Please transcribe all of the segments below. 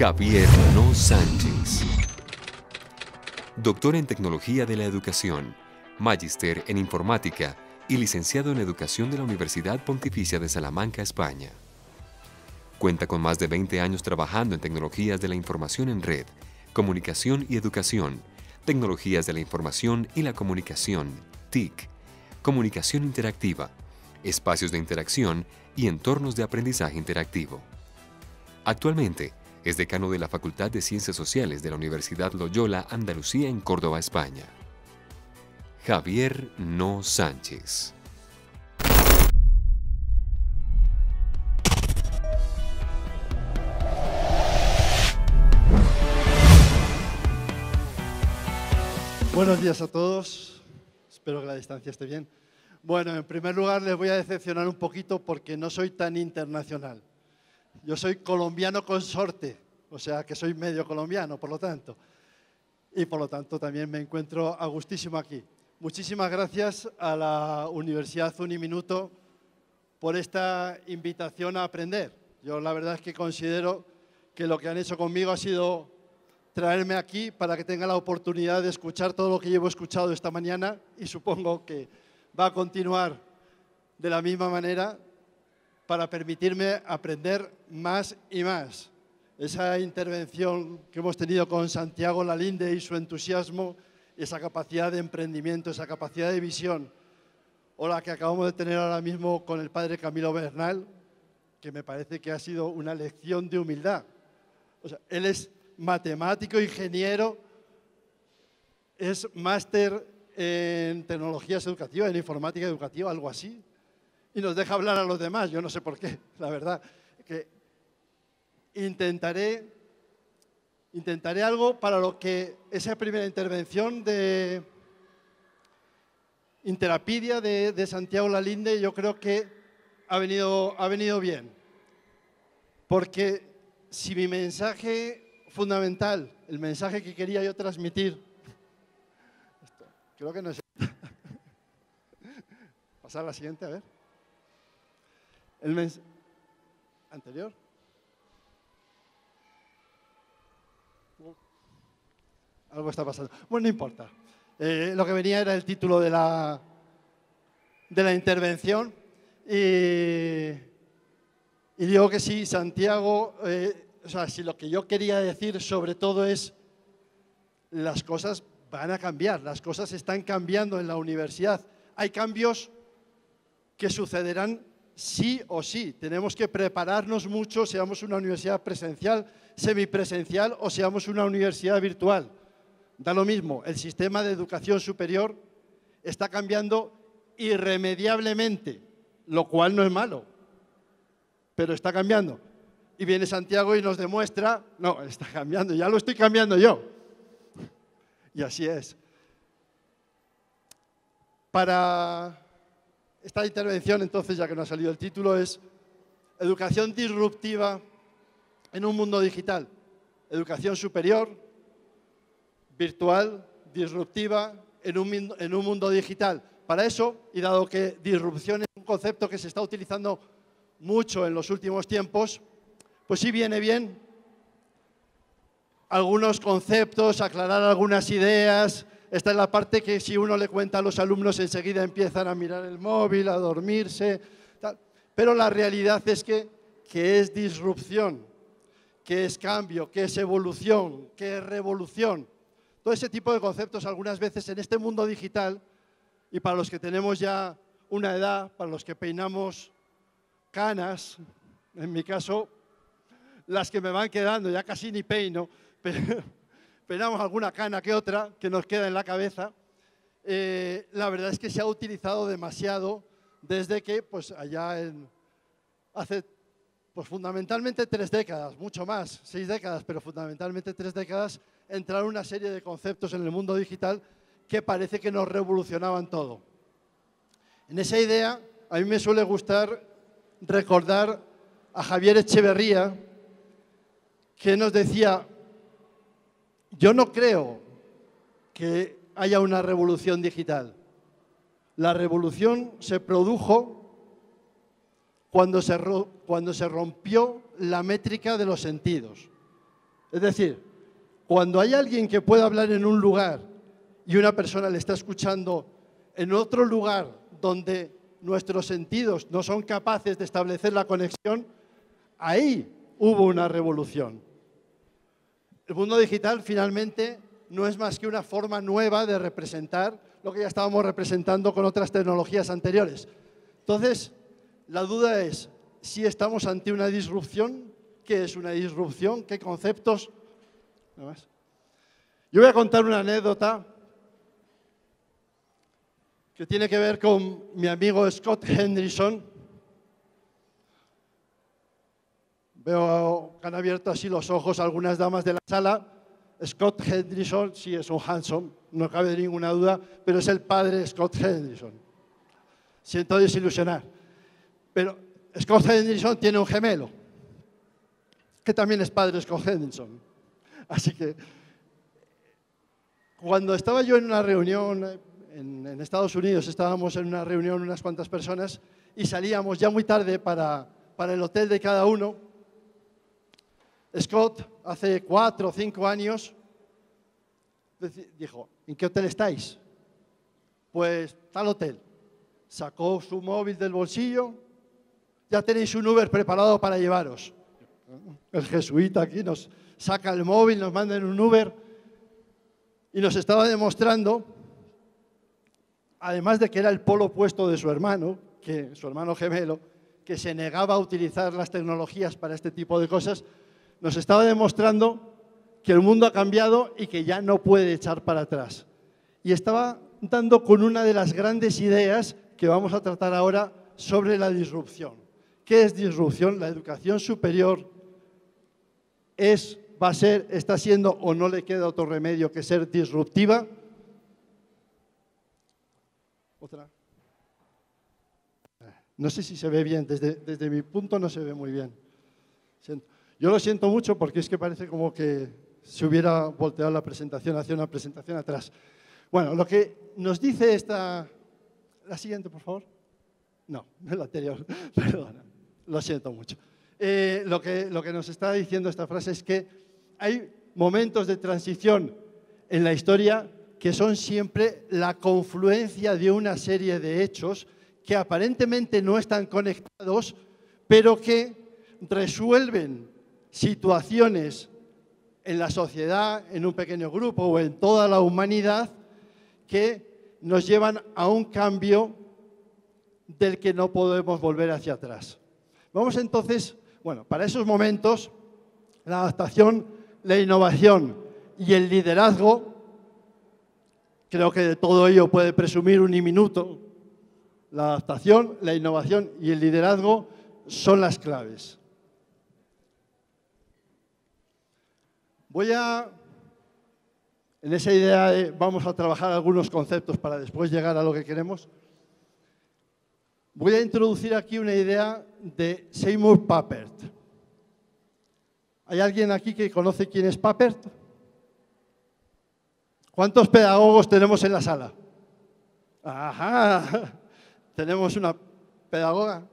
Javier No Sánchez. Doctor en Tecnología de la Educación, magíster en Informática y licenciado en Educación de la Universidad Pontificia de Salamanca, España. Cuenta con más de 20 años trabajando en tecnologías de la información en red, comunicación y educación, tecnologías de la información y la comunicación, TIC, comunicación interactiva, espacios de interacción y entornos de aprendizaje interactivo. Actualmente es decano de la Facultad de Ciencias Sociales de la Universidad Loyola Andalucía en Córdoba, España. Javier No Sánchez. Buenos días a todos, espero que la distancia esté bien. Bueno, en primer lugar les voy a decepcionar un poquito porque no soy tan internacional. Yo soy colombiano consorte, o sea que soy medio colombiano, por lo tanto. Y por lo tanto también me encuentro a gustísimo aquí. Muchísimas gracias a la Universidad Uniminuto por esta invitación a aprender. Yo la verdad es que considero que lo que han hecho conmigo ha sido traerme aquí para que tenga la oportunidad de escuchar todo lo que llevo escuchado esta mañana y supongo que va a continuar de la misma manera para permitirme aprender más y más. Esa intervención que hemos tenido con Santiago Lalinde y su entusiasmo, esa capacidad de emprendimiento, esa capacidad de visión, o la que acabamos de tener ahora mismo con el padre Camilo Bernal, que me parece que ha sido una lección de humildad. O sea, él es matemático, ingeniero, es máster en tecnologías educativas, en informática educativa, algo así, y nos deja hablar a los demás. Yo no sé por qué, la verdad. Que intentaré algo para lo que esa primera intervención de Interapidia de Santiago Lalinde yo creo que ha venido bien. Porque si mi mensaje fundamental, el mensaje que quería yo transmitir, creo que no es pasar a la siguiente, a ver. El mensaje anterior. Algo está pasando. Bueno, no importa. Lo que venía era el título de la intervención. Y digo que sí, Santiago, o sea, si lo que yo quería decir sobre todo es las cosas van a cambiar, las cosas están cambiando en la universidad. Hay cambios que sucederán sí o sí. Tenemos que prepararnos mucho, seamos una universidad presencial, semipresencial o seamos una universidad virtual. Da lo mismo, el sistema de educación superior está cambiando irremediablemente, lo cual no es malo, pero está cambiando. Y viene Santiago y nos demuestra, no, está cambiando, ya lo estoy cambiando yo. Y así es. Para esta intervención, entonces, ya que no ha salido el título, es Educación disruptiva en un mundo digital. Educación superior, virtual, disruptiva, en un mundo digital. Para eso, y dado que disrupción es un concepto que se está utilizando mucho en los últimos tiempos, pues sí viene bien algunos conceptos, aclarar algunas ideas. Esta es la parte que si uno le cuenta a los alumnos enseguida empiezan a mirar el móvil, a dormirse, tal. Pero la realidad es que es disrupción, que es cambio, que es evolución, que es revolución. Todo ese tipo de conceptos algunas veces en este mundo digital, y para los que tenemos ya una edad, para los que peinamos canas, en mi caso, las que me van quedando, ya casi ni peino, pero peinamos alguna cana que otra que nos queda en la cabeza. La verdad es que se ha utilizado demasiado desde que, pues allá hace pues fundamentalmente 3 décadas, mucho más, 6 décadas, pero fundamentalmente 3 décadas, entraron una serie de conceptos en el mundo digital que parece que nos revolucionaban todo. En esa idea, a mí me suele gustar recordar a Javier Echeverría, que nos decía: yo no creo que haya una revolución digital. La revolución se produjo cuando se rompió la métrica de los sentidos. Es decir, cuando hay alguien que puede hablar en un lugar y una persona le está escuchando en otro lugar donde nuestros sentidos no son capaces de establecer la conexión, ahí hubo una revolución. El mundo digital finalmente no es más que una forma nueva de representar lo que ya estábamos representando con otras tecnologías anteriores. Entonces, la duda es si estamos ante una disrupción. ¿Qué es una disrupción? ¿Qué conceptos? Nada más. Yo voy a contar una anécdota que tiene que ver con mi amigo Scott Henderson. Veo que han abierto así los ojos algunas damas de la sala. Scott Henderson sí es un handsome, no cabe ninguna duda, pero es el padre de Scott Henderson. Siento desilusionar. Pero Scott Henderson tiene un gemelo, que también es padre de Scott Henderson. Así que, cuando estaba yo en una reunión en Estados Unidos, estábamos en una reunión unas cuantas personas y salíamos ya muy tarde para el hotel de cada uno. Scott, hace 4 o 5 años, dijo, ¿en qué hotel estáis? Pues tal hotel. Sacó su móvil del bolsillo, ya tenéis un Uber preparado para llevaros. El jesuita aquí nos saca el móvil, nos manda en un Uber y nos estaba demostrando, además de que era el polo opuesto de su hermano gemelo, que se negaba a utilizar las tecnologías para este tipo de cosas, nos estaba demostrando que el mundo ha cambiado y que ya no puede echar para atrás. Y estaba dando con una de las grandes ideas que vamos a tratar ahora sobre la disrupción. ¿Qué es disrupción? La educación superior va a ser, está siendo o no le queda otro remedio que ser disruptiva. Otra. No sé si se ve bien, desde mi punto no se ve muy bien. Yo lo siento mucho porque es que parece como que se hubiera volteado la presentación hacia una presentación atrás. Bueno, lo que nos dice la siguiente, por favor. No, la anterior, perdona, lo siento mucho. Lo que nos está diciendo esta frase es que hay momentos de transición en la historia que son siempre la confluencia de una serie de hechos que aparentemente no están conectados, pero que resuelven situaciones en la sociedad, en un pequeño grupo o en toda la humanidad que nos llevan a un cambio del que no podemos volver hacia atrás. Vamos entonces, bueno, para esos momentos, la adaptación, la innovación y el liderazgo, creo que de todo ello puede presumir un minuto. La adaptación, la innovación y el liderazgo son las claves. En esa idea de vamos a trabajar algunos conceptos para después llegar a lo que queremos, voy a introducir aquí una idea de Seymour Papert. ¿Hay alguien aquí que conoce quién es Papert? ¿Cuántos pedagogos tenemos en la sala? Ajá, tenemos una pedagoga,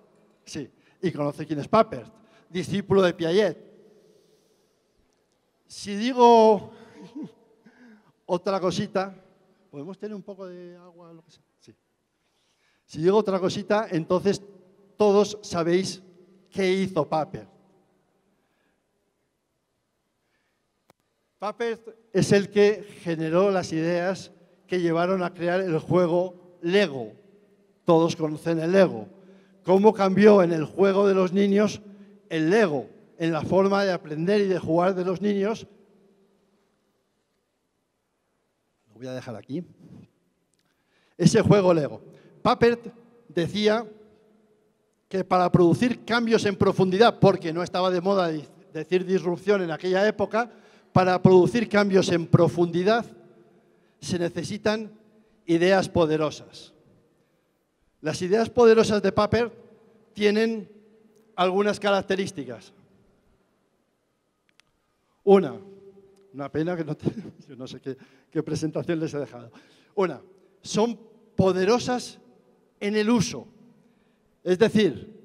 sí, y conoce quién es Papert, discípulo de Piaget. Si digo otra cosita, ¿podemos tener un poco de agua? Lo que sea? Sí. Si digo otra cosita, entonces todos sabéis qué hizo Papert. Papert es el que generó las ideas que llevaron a crear el juego Lego. Todos conocen el Lego. ¿Cómo cambió en el juego de los niños el Lego? En la forma de aprender y de jugar de los niños. Lo voy a dejar aquí. Ese juego Lego. Papert decía que para producir cambios en profundidad, porque no estaba de moda decir disrupción en aquella época, para producir cambios en profundidad se necesitan ideas poderosas. Las ideas poderosas de Papert tienen algunas características. Una pena que yo no sé qué presentación les he dejado. Son poderosas en el uso. Es decir,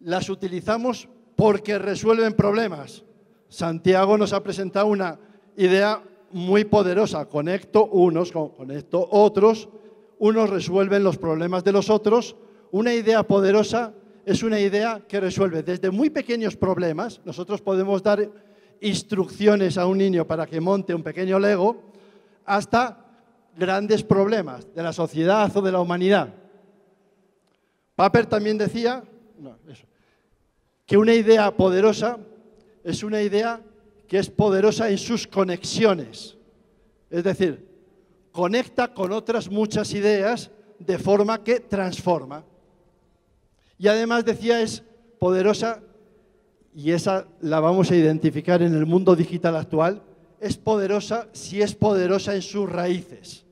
las utilizamos porque resuelven problemas, Santiago nos ha presentado una idea muy poderosa. Conecto unos, conecto otros, unos resuelven los problemas de los otros. Una idea poderosa es una idea que resuelve desde muy pequeños problemas. Nosotros podemos dar instrucciones a un niño para que monte un pequeño Lego, hasta grandes problemas de la sociedad o de la humanidad. Popper también decía que una idea poderosa es una idea que es poderosa en sus conexiones. Es decir, conecta con otras muchas ideas de forma que transforma. Y además decía, es poderosa, y esa la vamos a identificar en el mundo digital actual, es poderosa si es poderosa en sus raíces.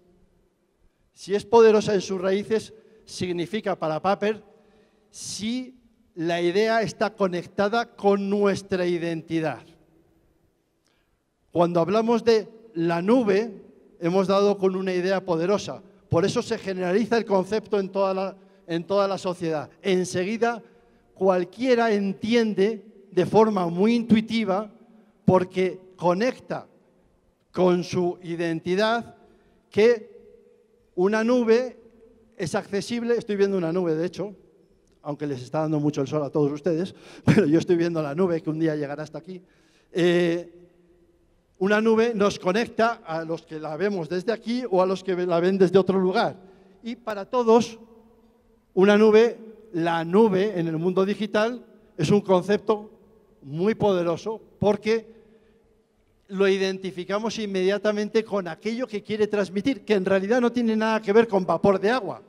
Si es poderosa en sus raíces, significa para Popper si la idea está conectada con nuestra identidad. Cuando hablamos de la nube, hemos dado con una idea poderosa. Por eso se generaliza el concepto en toda la sociedad. Enseguida, cualquiera entiende de forma muy intuitiva, porque conecta con su identidad, que una nube es accesible. Estoy viendo una nube, de hecho, aunque les está dando mucho el sol a todos ustedes, pero yo estoy viendo la nube que un día llegará hasta aquí. Una nube nos conecta a los que la vemos desde aquí o a los que la ven desde otro lugar. Y para todos, una nube, la nube en el mundo digital, es un concepto muy poderoso porque lo identificamos inmediatamente con aquello que quiere transmitir, que en realidad no tiene nada que ver con vapor de agua,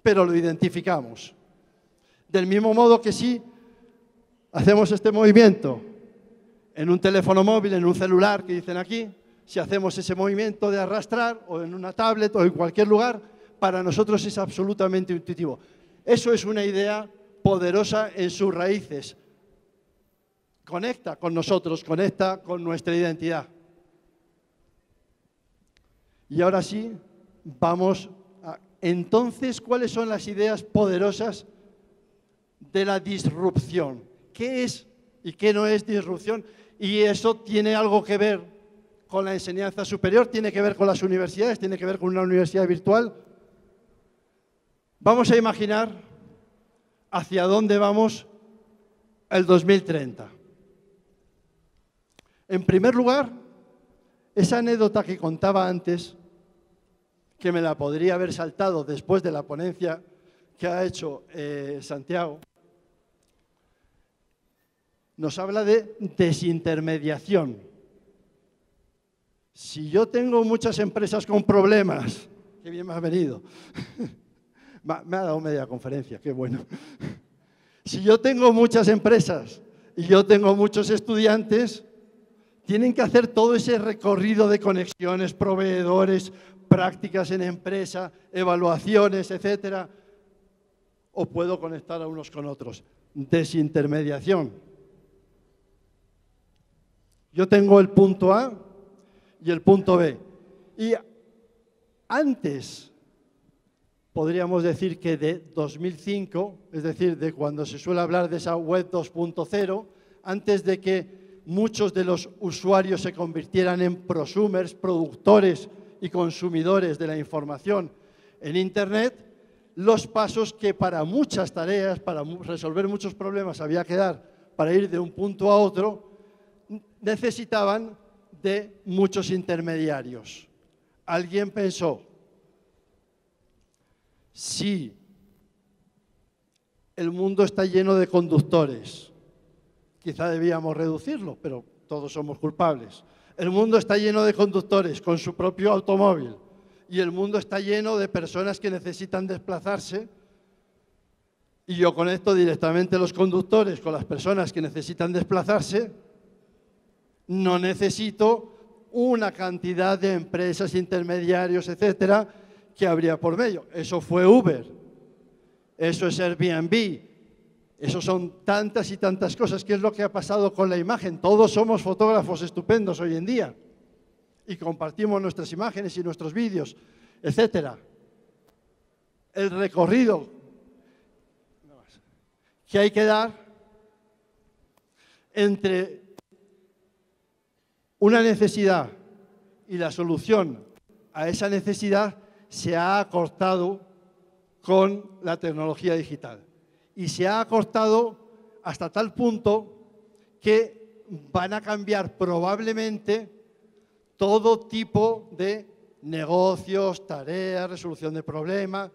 pero lo identificamos. Del mismo modo que si hacemos este movimiento en un teléfono móvil, en un celular que dicen aquí, si hacemos ese movimiento de arrastrar o en una tablet o en cualquier lugar, para nosotros es absolutamente intuitivo. Eso es una idea poderosa en sus raíces. Conecta con nosotros, conecta con nuestra identidad. Y ahora sí, vamos a... Entonces, ¿cuáles son las ideas poderosas de la disrupción? ¿Qué es y qué no es disrupción? Y eso tiene algo que ver con la enseñanza superior, tiene que ver con las universidades, tiene que ver con una universidad virtual. Vamos a imaginar hacia dónde vamos el 2030. En primer lugar, esa anécdota que contaba antes, que me la podría haber saltado después de la ponencia que ha hecho Santiago, nos habla de desintermediación. Si yo tengo muchas empresas con problemas, qué bien me ha venido, me ha dado media conferencia, qué bueno. Si yo tengo muchas empresas y yo tengo muchos estudiantes, tienen que hacer todo ese recorrido de conexiones, proveedores, prácticas en empresa, evaluaciones, etcétera. O puedo conectar a unos con otros. Desintermediación. Yo tengo el punto A y el punto B. Y antes, podríamos decir que de 2005, es decir, de cuando se suele hablar de esa web 2.0, antes de que muchos de los usuarios se convirtieran en prosumers, productores y consumidores de la información en Internet, los pasos que para muchas tareas, para resolver muchos problemas había que dar para ir de un punto a otro, necesitaban de muchos intermediarios. Alguien pensó, si el mundo está lleno de conductores, quizá debíamos reducirlo, pero todos somos culpables. El mundo está lleno de conductores con su propio automóvil y el mundo está lleno de personas que necesitan desplazarse, y yo conecto directamente los conductores con las personas que necesitan desplazarse. No necesito una cantidad de empresas, intermediarios, etcétera, que habría por medio. Eso fue Uber, eso es Airbnb, eso son tantas y tantas cosas. ¿Qué es lo que ha pasado con la imagen? Todos somos fotógrafos estupendos hoy en día y compartimos nuestras imágenes y nuestros vídeos, etcétera. El recorrido que hay que dar entre una necesidad y la solución a esa necesidad se ha acortado con la tecnología digital. Y se ha acortado hasta tal punto que van a cambiar probablemente todo tipo de negocios, tareas, resolución de problemas,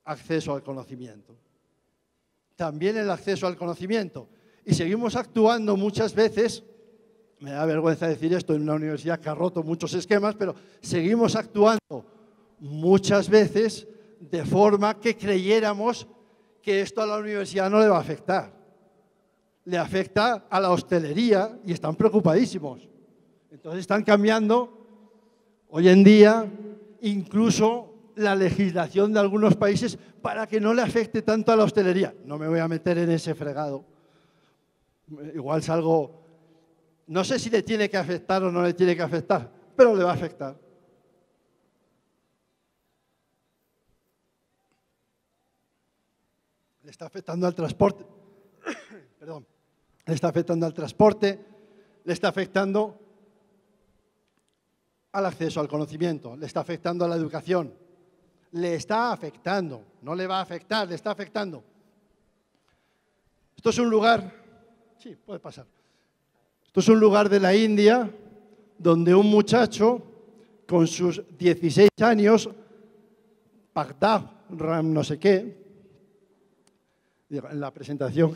acceso al conocimiento. También el acceso al conocimiento. Y seguimos actuando muchas veces, me da vergüenza decir esto en una universidad que ha roto muchos esquemas, pero seguimos actuando muchas veces de forma que creyéramos que esto a la universidad no le va a afectar. Le afecta a la hostelería y están preocupadísimos. Entonces están cambiando hoy en día incluso la legislación de algunos países para que no le afecte tanto a la hostelería. No me voy a meter en ese fregado. Igual salgo, no sé si le tiene que afectar o no le tiene que afectar, pero le va a afectar. Le está afectando al transporte, perdón, le está afectando al transporte, le está afectando al acceso al conocimiento, le está afectando a la educación, le está afectando, no le va a afectar, le está afectando. Esto es un lugar, sí, puede pasar. Esto es un lugar de la India donde un muchacho con sus 16 años, Bagdad, Ram no sé qué, en la presentación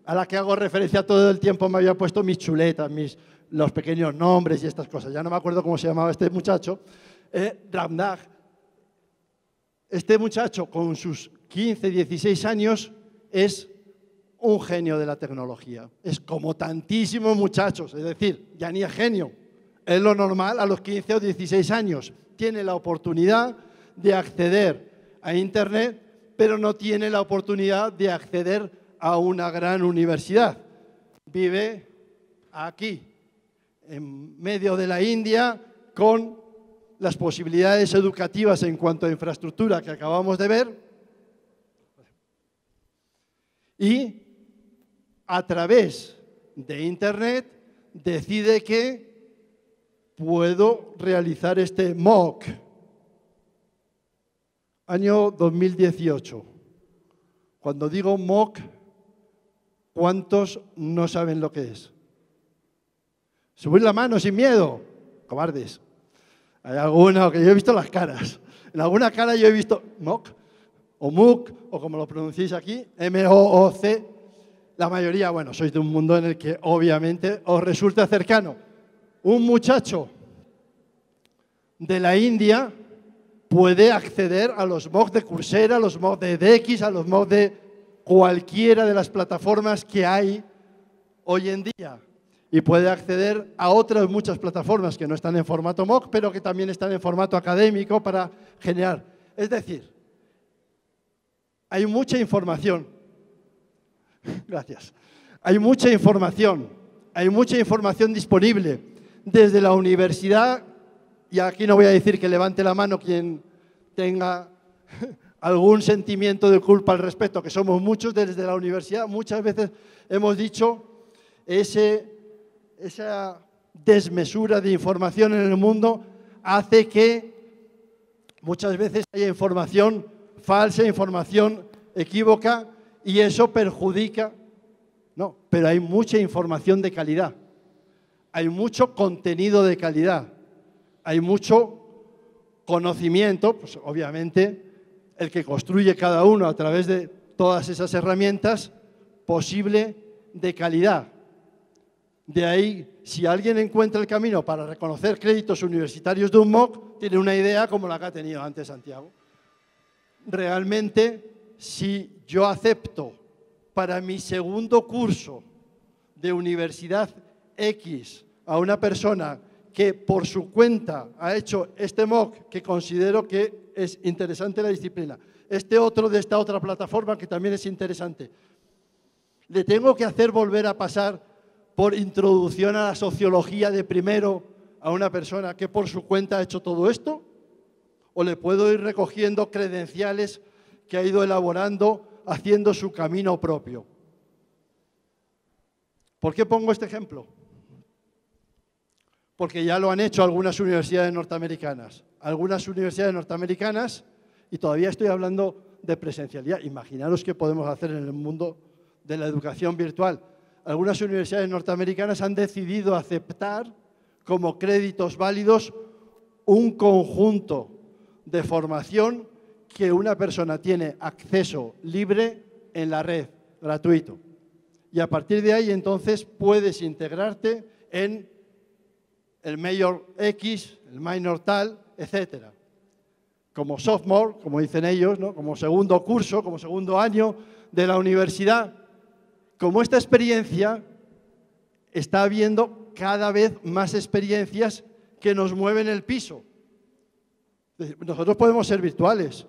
a la que hago referencia todo el tiempo me había puesto mis chuletas, los pequeños nombres y estas cosas. Ya no me acuerdo cómo se llamaba este muchacho. Ramdag. Este muchacho con sus 15, 16 años es un genio de la tecnología. Es como tantísimos muchachos, es decir, ya ni es genio. Es lo normal a los 15 o 16 años. Tiene la oportunidad de acceder a Internet, pero no tiene la oportunidad de acceder a una gran universidad. Vive aquí, en medio de la India, con las posibilidades educativas en cuanto a infraestructura que acabamos de ver, y a través de Internet decide que puedo realizar este MOOC. Año 2018. Cuando digo MOOC, ¿cuántos no saben lo que es? Subir la mano sin miedo. Cobardes. Hay alguno que yo he visto las caras. En alguna cara yo he visto MOOC, o MOOC, o como lo pronunciéis aquí, M-O-O-C. La mayoría, bueno, sois de un mundo en el que obviamente os resulta cercano. Un muchacho de la India puede acceder a los MOOC de Coursera, a los MOOC de edX, a los MOOC de cualquiera de las plataformas que hay hoy en día. Y puede acceder a otras muchas plataformas que no están en formato MOOC, pero que también están en formato académico para generar. Es decir, hay mucha información. Gracias. Hay mucha información disponible desde la universidad. Y aquí no voy a decir que levante la mano quien tenga algún sentimiento de culpa al respecto, que somos muchos desde la universidad. Muchas veces hemos dicho esa desmesura de información en el mundo hace que muchas veces haya información falsa, información equívoca, y eso perjudica. No, pero hay mucha información de calidad, hay mucho contenido de calidad. Hay mucho conocimiento, pues obviamente el que construye cada uno a través de todas esas herramientas, posible de calidad. De ahí, si alguien encuentra el camino para reconocer créditos universitarios de un MOOC, tiene una idea como la que ha tenido antes Santiago. Realmente, si yo acepto para mi segundo curso de Universidad X a una persona que por su cuenta ha hecho este MOOC, que considero que es interesante la disciplina, este otro de esta otra plataforma que también es interesante, ¿le tengo que hacer volver a pasar por introducción a la sociología de primero a una persona que por su cuenta ha hecho todo esto? ¿O le puedo ir recogiendo credenciales que ha ido elaborando, haciendo su camino propio? ¿Por qué pongo este ejemplo? porque ya lo han hecho algunas universidades norteamericanas. Algunas universidades norteamericanas, y todavía estoy hablando de presencialidad. Imaginaros qué podemos hacer en el mundo de la educación virtual. Algunas universidades norteamericanas han decidido aceptar como créditos válidos un conjunto de formación que una persona tiene acceso libre en la red, gratuito. Y a partir de ahí, entonces, puedes integrarte en el Major X, el Minor tal, etcétera. Como sophomore, como dicen ellos, ¿no? Como segundo curso, como segundo año de la universidad. Como esta experiencia, está habiendo cada vez más experiencias que nos mueven el piso. Nosotros podemos ser virtuales,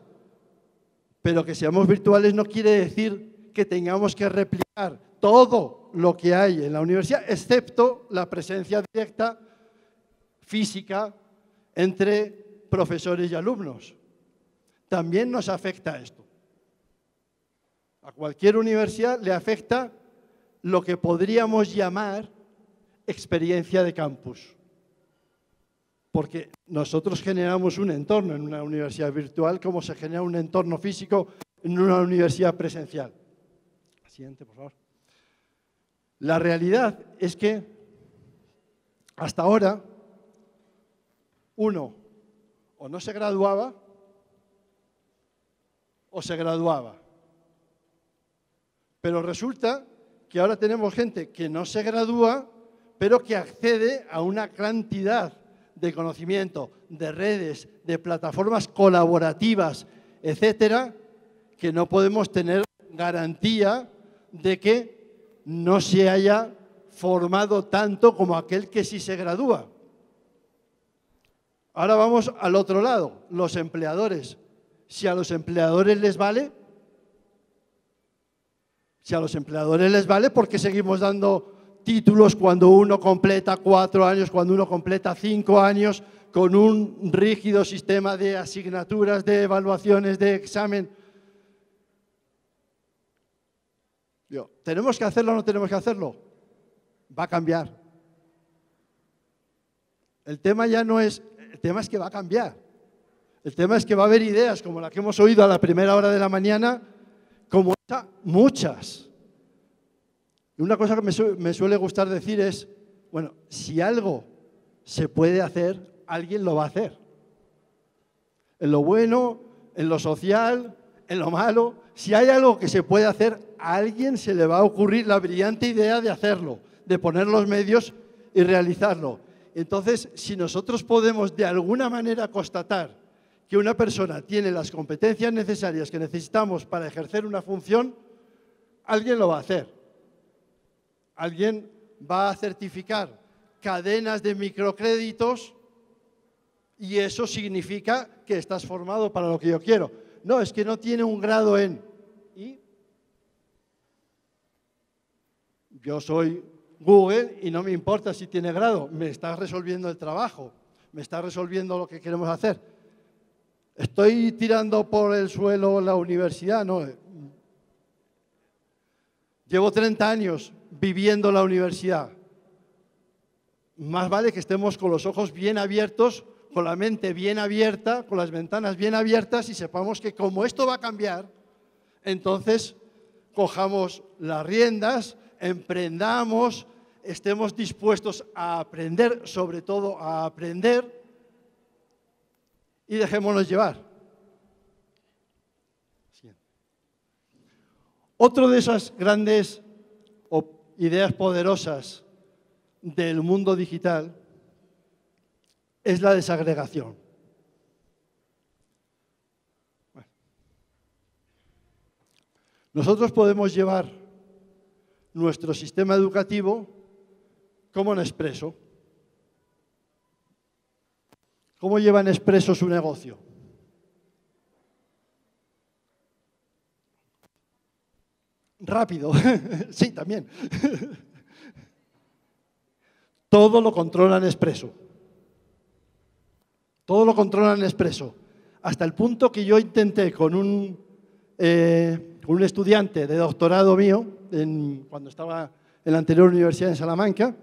pero que seamos virtuales no quiere decir que tengamos que replicar todo lo que hay en la universidad, excepto la presencia directa, física, entre profesores y alumnos. También nos afecta esto. A cualquier universidad le afecta lo que podríamos llamar experiencia de campus. Porque nosotros generamos un entorno en una universidad virtual como se genera un entorno físico en una universidad presencial. Siguiente, por favor. La realidad es que hasta ahora uno o no se graduaba o se graduaba. Pero resulta que ahora tenemos gente que no se gradúa, pero que accede a una cantidad de conocimiento, de redes, de plataformas colaborativas, etcétera, que no podemos tener garantía de que no se haya formado tanto como aquel que sí se gradúa. Ahora vamos al otro lado, los empleadores. Si a los empleadores les vale, ¿por qué seguimos dando títulos cuando uno completa 4 años, cuando uno completa 5 años, con un rígido sistema de asignaturas, de evaluaciones, de examen? ¿Tenemos que hacerlo o no tenemos que hacerlo? Va a cambiar. El tema ya no es, el tema es que va a cambiar. El tema es que va a haber ideas como la que hemos oído a la primera hora de la mañana, como esta, muchas. Y una cosa que me suele gustar decir es, bueno, si algo se puede hacer, alguien lo va a hacer. En lo bueno, en lo social, en lo malo, si hay algo que se puede hacer, a alguien se le va a ocurrir la brillante idea de hacerlo, de poner los medios y realizarlo. Entonces, si nosotros podemos de alguna manera constatar que una persona tiene las competencias necesarias que necesitamos para ejercer una función, alguien lo va a hacer. Alguien va a certificar cadenas de microcréditos y eso significa que estás formado para lo que yo quiero. No, es que no tiene un grado en... ¿Y? Yo soy Google y no me importa si tiene grado. Me está resolviendo el trabajo, me está resolviendo lo que queremos hacer. ¿Estoy tirando por el suelo la universidad? No. Llevo 30 años viviendo la universidad. Más vale que estemos con los ojos bien abiertos, con la mente bien abierta, con las ventanas bien abiertas y sepamos que como esto va a cambiar, entonces cojamos las riendas, emprendamos, estemos dispuestos a aprender, sobre todo a aprender, y dejémonos llevar. Otro de esas grandes ideas poderosas del mundo digital es la desagregación. Nosotros podemos llevar nuestro sistema educativo como Nespresso. ¿Cómo lleva Nespresso su negocio? Rápido, sí, también. Todo lo controla Nespresso. Todo lo controla Nespresso. Hasta el punto que yo intenté con un estudiante de doctorado mío, cuando estaba en la anterior universidad en Salamanca,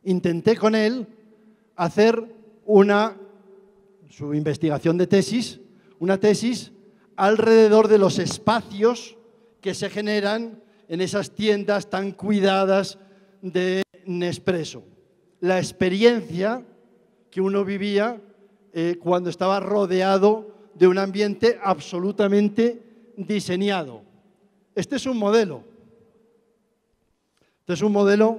intenté con él hacer su investigación de tesis, una tesis alrededor de los espacios que se generan en esas tiendas tan cuidadas de Nespresso. La experiencia que uno vivía cuando estaba rodeado de un ambiente absolutamente diseñado. Este es un modelo. Este es un modelo,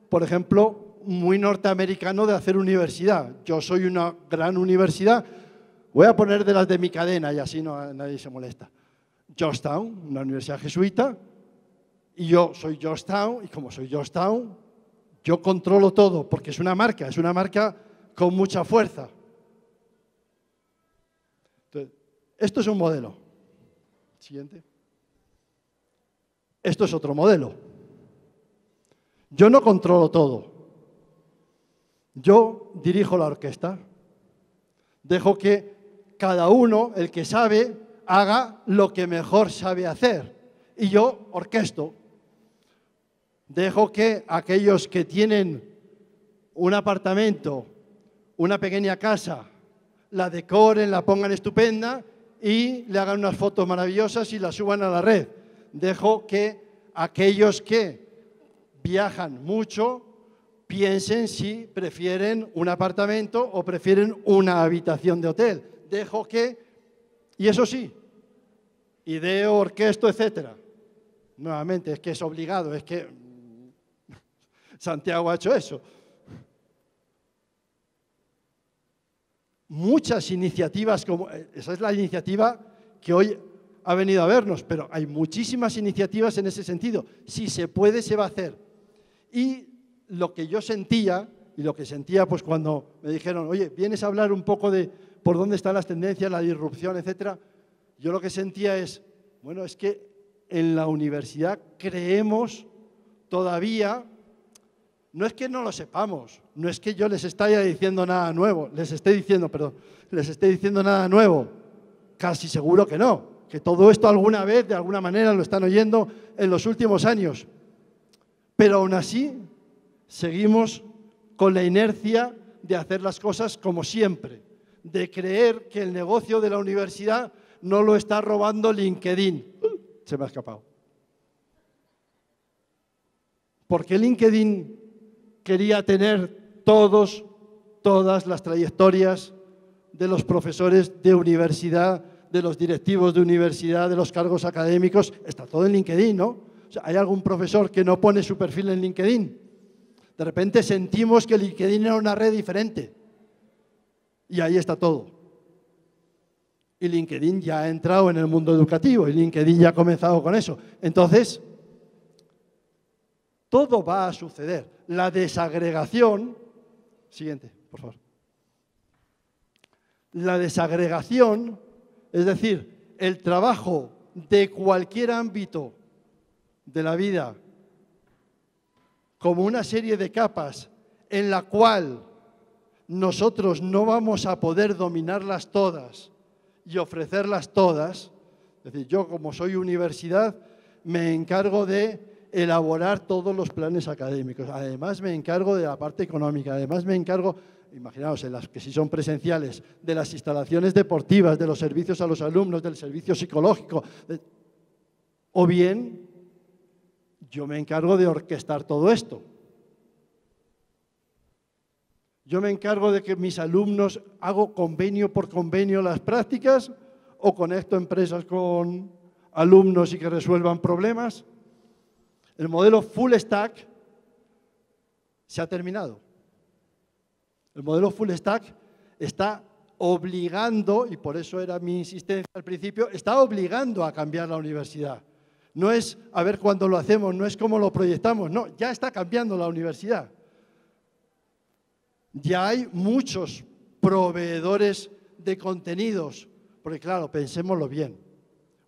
por ejemplo, muy norteamericano de hacer universidad. Yo soy una gran universidad. Voy a poner de las de mi cadena y así nadie se molesta. Georgetown, una universidad jesuita, y yo soy Georgetown, y como soy Georgetown, yo controlo todo, porque es una marca con mucha fuerza. Entonces, esto es un modelo. Siguiente. Esto es otro modelo. Yo no controlo todo. Yo dirijo la orquesta. Dejo que cada uno, el que sabe, haga lo que mejor sabe hacer. Y yo orquesto. Dejo que aquellos que tienen un apartamento, una pequeña casa, la decoren, la pongan estupenda y le hagan unas fotos maravillosas y las suban a la red. Dejo que aquellos que viajan mucho piensen si prefieren un apartamento o prefieren una habitación de hotel. Dejo que, y eso sí, ideo, orquesto, etcétera. Nuevamente, es que es obligado, es que Santiago ha hecho eso. Muchas iniciativas, como esa es la iniciativa que hoy ha venido a vernos, pero hay muchísimas iniciativas en ese sentido. Si se puede, se va a hacer. Y lo que yo sentía, y lo que sentía pues cuando me dijeron, oye, ¿vienes a hablar un poco de por dónde están las tendencias, la disrupción, etcétera? Yo lo que sentía es, bueno, es que en la universidad creemos todavía, no es que no lo sepamos, no es que yo les esté diciendo nada nuevo, les esté diciendo nada nuevo, casi seguro que no, que todo esto alguna vez, de alguna manera, lo están oyendo en los últimos años. Pero aún así, seguimos con la inercia de hacer las cosas como siempre, de creer que el negocio de la universidad no lo está robando LinkedIn. Se me ha escapado. ¿Por qué LinkedIn quería tener todas las trayectorias de los profesores de universidad, de los directivos de universidad, de los cargos académicos? Está todo en LinkedIn, ¿no? O sea, ¿hay algún profesor que no pone su perfil en LinkedIn? De repente sentimos que LinkedIn era una red diferente. Y ahí está todo. Y LinkedIn ya ha entrado en el mundo educativo y LinkedIn ya ha comenzado con eso. Entonces, todo va a suceder. La desagregación, siguiente, por favor. La desagregación, es decir, el trabajo de cualquier ámbito de la vida como una serie de capas en la cual nosotros no vamos a poder dominarlas todas y ofrecerlas todas. Es decir, yo como soy universidad me encargo de elaborar todos los planes académicos, además me encargo de la parte económica, además me encargo, imaginaos, en las que sí son presenciales, de las instalaciones deportivas, de los servicios a los alumnos, del servicio psicológico, o bien yo me encargo de orquestar todo esto. Yo me encargo de que mis alumnos hago convenio por convenio las prácticas o conecto empresas con alumnos y que resuelvan problemas. El modelo full stack se ha terminado. El modelo full stack está obligando, y por eso era mi insistencia al principio, está obligando a cambiar la universidad. No es a ver cuándo lo hacemos, no es cómo lo proyectamos, no, ya está cambiando la universidad. Ya hay muchos proveedores de contenidos, porque claro, pensémoslo bien.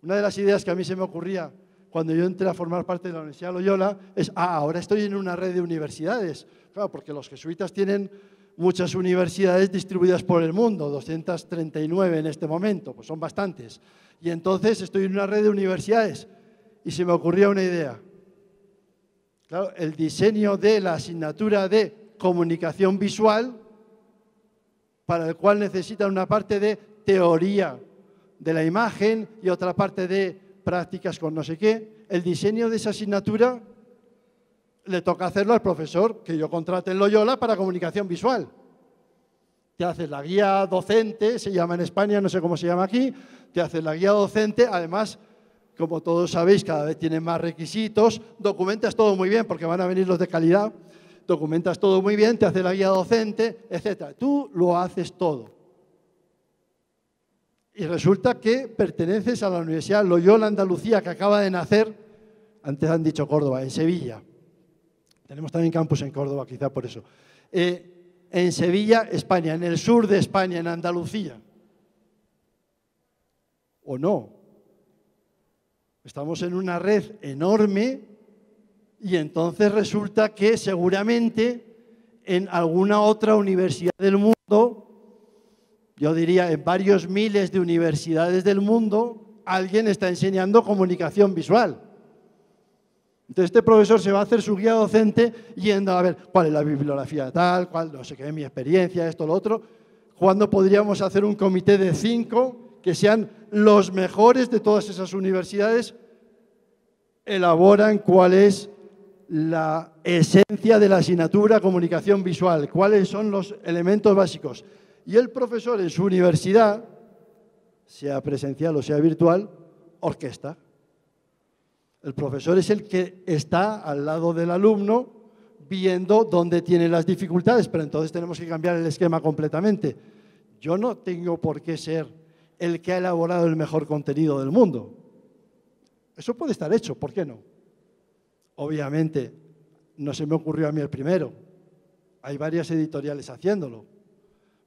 Una de las ideas que a mí se me ocurría cuando yo entré a formar parte de la Universidad Loyola es, ahora estoy en una red de universidades. Claro, porque los jesuitas tienen muchas universidades distribuidas por el mundo, 239 en este momento, pues son bastantes. Y entonces estoy en una red de universidades y se me ocurría una idea. Claro, el diseño de la asignatura de comunicación visual para el cual necesitan una parte de teoría de la imagen y otra parte de prácticas con no sé qué. El diseño de esa asignatura le toca hacerlo al profesor que yo contrate en Loyola para comunicación visual. Te haces la guía docente, se llama en España, no sé cómo se llama aquí, te haces la guía docente, además, como todos sabéis, cada vez tienen más requisitos, documentas todo muy bien porque van a venir los de calidad, documentas todo muy bien, te haces la guía docente, etc. Tú lo haces todo. Y resulta que perteneces a la Universidad Loyola Andalucía, que acaba de nacer, antes han dicho Córdoba, en Sevilla. Tenemos también campus en Córdoba, quizá por eso. En Sevilla, España, en el sur de España, en Andalucía. ¿O no? Estamos en una red enorme y entonces resulta que seguramente en alguna otra universidad del mundo, yo diría en varios miles de universidades del mundo, alguien está enseñando comunicación visual. Entonces este profesor se va a hacer su guía docente yendo a ver cuál es la bibliografía tal, cuál, no sé qué, mi experiencia, esto, lo otro. ¿Cuándo podríamos hacer un comité de 5 que sean los mejores de todas esas universidades? Elaboran cuál es la esencia de la asignatura comunicación visual, cuáles son los elementos básicos. Y el profesor en su universidad, sea presencial o sea virtual, orquesta. El profesor es el que está al lado del alumno viendo dónde tiene las dificultades, pero entonces tenemos que cambiar el esquema completamente. Yo no tengo por qué ser el que ha elaborado el mejor contenido del mundo. Eso puede estar hecho, ¿por qué no? Obviamente, no se me ocurrió a mí el primero. Hay varias editoriales haciéndolo.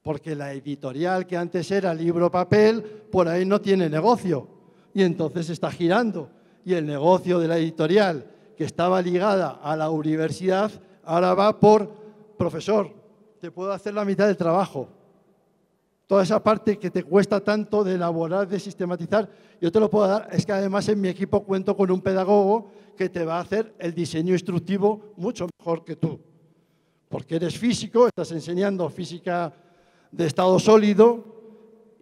Porque la editorial que antes era libro-papel, por ahí no tiene negocio. Y entonces está girando. Y el negocio de la editorial, que estaba ligada a la universidad, ahora va por, profesor, te puedo hacer la mitad del trabajo. Toda esa parte que te cuesta tanto de elaborar, de sistematizar, yo te lo puedo dar. Es que además en mi equipo cuento con un pedagogo que te va a hacer el diseño instructivo mucho mejor que tú. Porque eres físico, estás enseñando física de estado sólido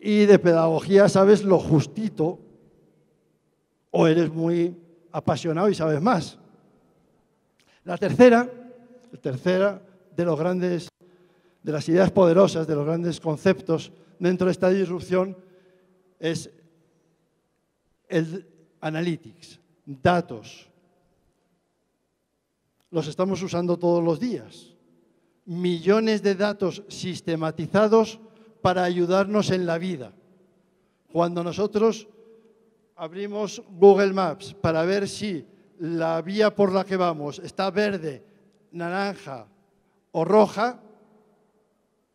y de pedagogía sabes lo justito. O eres muy apasionado y sabes más. La tercera de los grandes, de las ideas poderosas, de los grandes conceptos dentro de esta disrupción es el analytics, datos. Los estamos usando todos los días. Millones de datos sistematizados para ayudarnos en la vida. Cuando nosotros abrimos Google Maps para ver si la vía por la que vamos está verde, naranja o roja,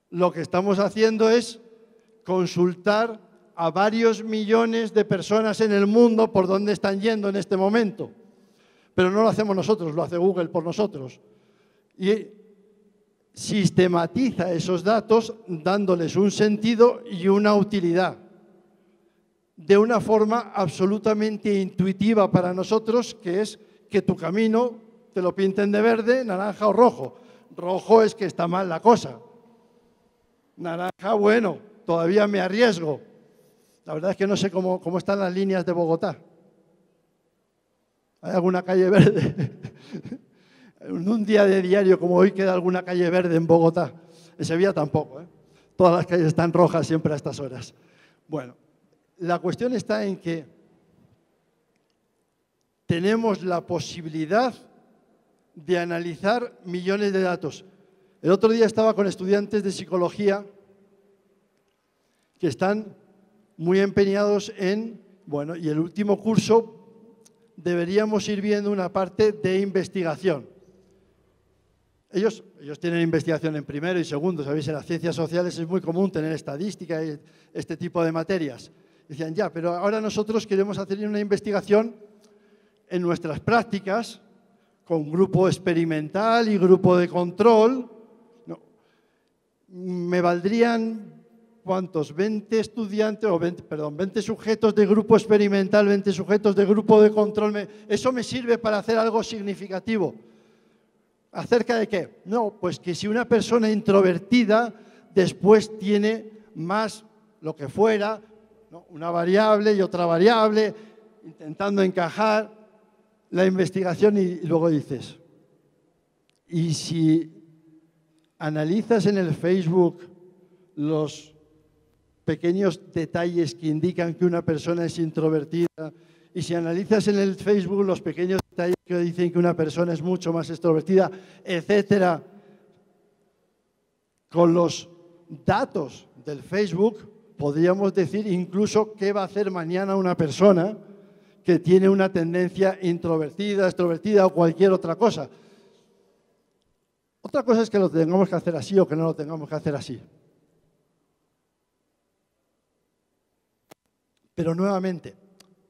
lo que estamos haciendo es consultar a varios millones de personas en el mundo por dónde están yendo en este momento. Pero no lo hacemos nosotros, lo hace Google por nosotros. Y sistematiza esos datos dándoles un sentido y una utilidad. De una forma absolutamente intuitiva para nosotros, que es que tu camino te lo pinten de verde, naranja o rojo. Rojo es que está mal la cosa. Naranja, bueno, todavía me arriesgo. La verdad es que no sé cómo están las líneas de Bogotá. ¿Hay alguna calle verde? En un día de diario como hoy queda alguna calle verde en Bogotá. En Sevilla tampoco, ¿eh? Todas las calles están rojas siempre a estas horas. Bueno. La cuestión está en que tenemos la posibilidad de analizar millones de datos. El otro día estaba con estudiantes de psicología que están muy empeñados en, bueno, y el último curso deberíamos ir viendo una parte de investigación. Ellos tienen investigación en primero y segundo, sabéis, en las ciencias sociales es muy común tener estadística y este tipo de materias. Decían, ya, pero ahora nosotros queremos hacer una investigación en nuestras prácticas con grupo experimental y grupo de control. No, me valdrían, ¿cuántos? 20 estudiantes, o 20 sujetos de grupo experimental, 20 sujetos de grupo de control. Eso me sirve para hacer algo significativo. ¿Acerca de qué? No, pues que si una persona introvertida después tiene más lo que fuera, ¿no? Una variable y otra variable, intentando encajar la investigación y luego dices, ¿y si analizas en el Facebook los pequeños detalles que indican que una persona es introvertida? Y si analizas en el Facebook los pequeños detalles que dicen que una persona es mucho más extrovertida, etcétera, con los datos del Facebook podríamos decir incluso qué va a hacer mañana una persona que tiene una tendencia introvertida, extrovertida o cualquier otra cosa. Otra cosa es que lo tengamos que hacer así o que no lo tengamos que hacer así. Pero nuevamente,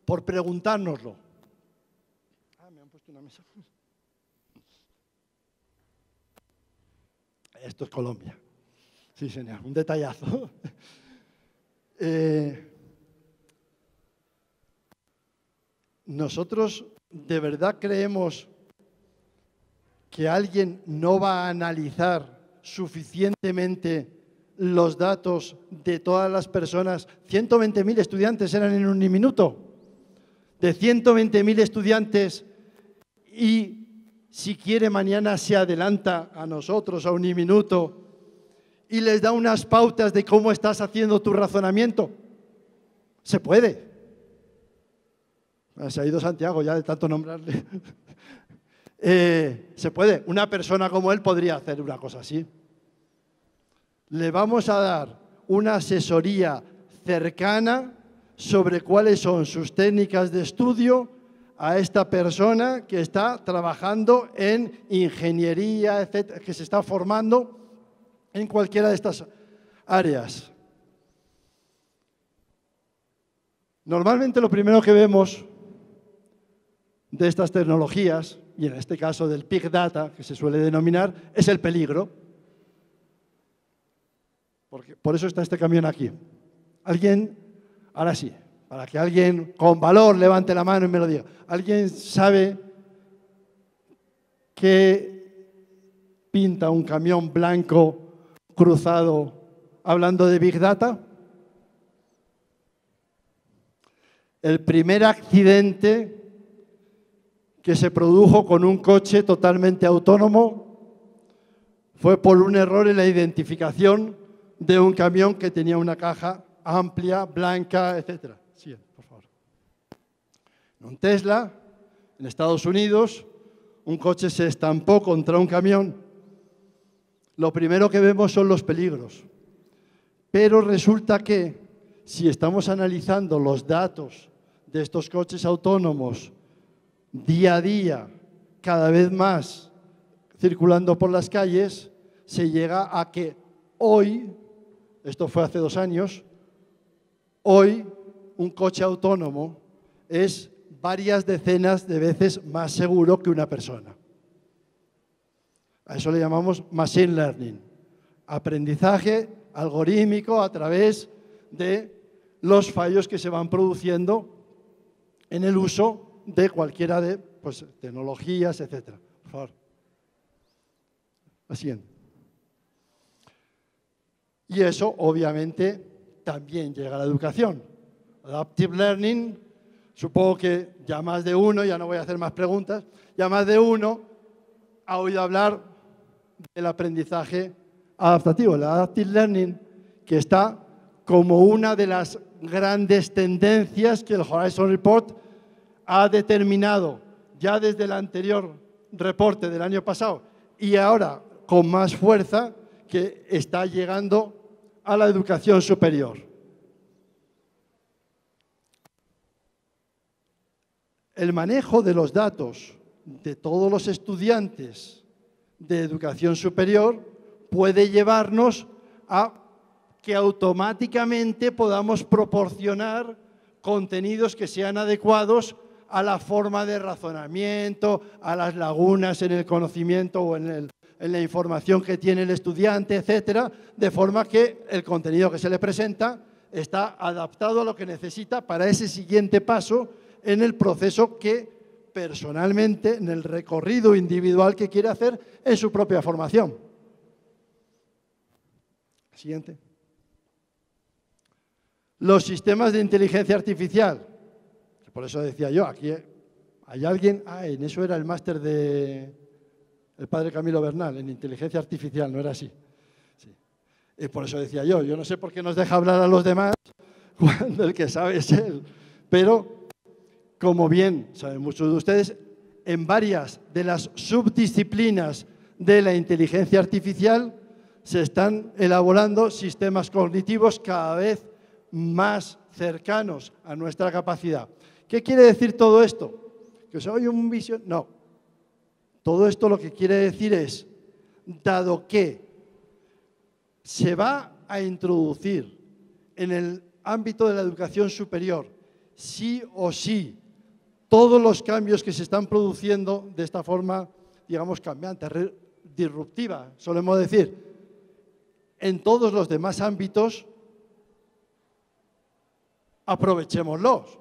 por preguntárnoslo. Me han puesto una mesa. Esto es Colombia. Sí, señor, un detallazo. Nosotros de verdad creemos que alguien no va a analizar suficientemente los datos de todas las personas. 120.000 estudiantes eran en un minuto. De 120.000 estudiantes, y si quiere mañana se adelanta a nosotros a un minuto y les da unas pautas de cómo estás haciendo tu razonamiento. Se puede. Se ha ido Santiago ya de tanto nombrarle. Se puede. Una persona como él podría hacer una cosa así. Le vamos a dar una asesoría cercana sobre cuáles son sus técnicas de estudio a esta persona que está trabajando en ingeniería, etcétera, que se está formando en cualquiera de estas áreas. Normalmente lo primero que vemos de estas tecnologías, y en este caso del Big Data, que se suele denominar, es el peligro. Por eso está este camión aquí. Alguien, ahora sí, para que alguien con valor levante la mano y me lo diga. ¿Alguien sabe qué pinta un camión blanco cruzado hablando de Big Data? El primer accidente que se produjo con un coche totalmente autónomo fue por un error en la identificación de un camión que tenía una caja amplia, blanca, etc. Sí, por favor. En un Tesla, en Estados Unidos, un coche se estampó contra un camión. Lo primero que vemos son los peligros. Pero resulta que si estamos analizando los datos de estos coches autónomos día a día, cada vez más circulando por las calles, se llega a que hoy, esto fue hace 2 años, hoy un coche autónomo es varias decenas de veces más seguro que una persona. A eso le llamamos machine learning, aprendizaje algorítmico a través de los fallos que se van produciendo en el uso de cualquiera de tecnologías, etc. Por favor. La siguiente. Y eso, obviamente, también llega a la educación. Adaptive Learning, supongo que ya más de uno, ya no voy a hacer más preguntas, ya más de uno ha oído hablar del aprendizaje adaptativo, el Adaptive Learning, que está como una de las grandes tendencias que el Horizon Report ha determinado ya desde el anterior reporte del año pasado y ahora con más fuerza, que está llegando a la educación superior. El manejo de los datos de todos los estudiantes de educación superior puede llevarnos a que automáticamente podamos proporcionar contenidos que sean adecuados a la forma de razonamiento, a las lagunas en el conocimiento o en la información que tiene el estudiante, etcétera, de forma que el contenido que se le presenta está adaptado a lo que necesita para ese siguiente paso en el proceso que personalmente, en el recorrido individual que quiere hacer en su propia formación. Siguiente. Los sistemas de inteligencia artificial. Por eso decía yo, aquí hay alguien, en eso era el máster de el padre Camilo Bernal, en inteligencia artificial, no era así. Sí. Y por eso decía yo no sé por qué nos deja hablar a los demás cuando el que sabe es él. Pero, como bien saben muchos de ustedes, en varias de las subdisciplinas de la inteligencia artificial se están elaborando sistemas cognitivos cada vez más cercanos a nuestra capacidad. ¿Qué quiere decir todo esto? ¿Que soy un visionario? No. Todo esto lo que quiere decir es, dado que se va a introducir en el ámbito de la educación superior, sí o sí, todos los cambios que se están produciendo de esta forma, digamos, cambiante, disruptiva, solemos decir, en todos los demás ámbitos, aprovechémoslos.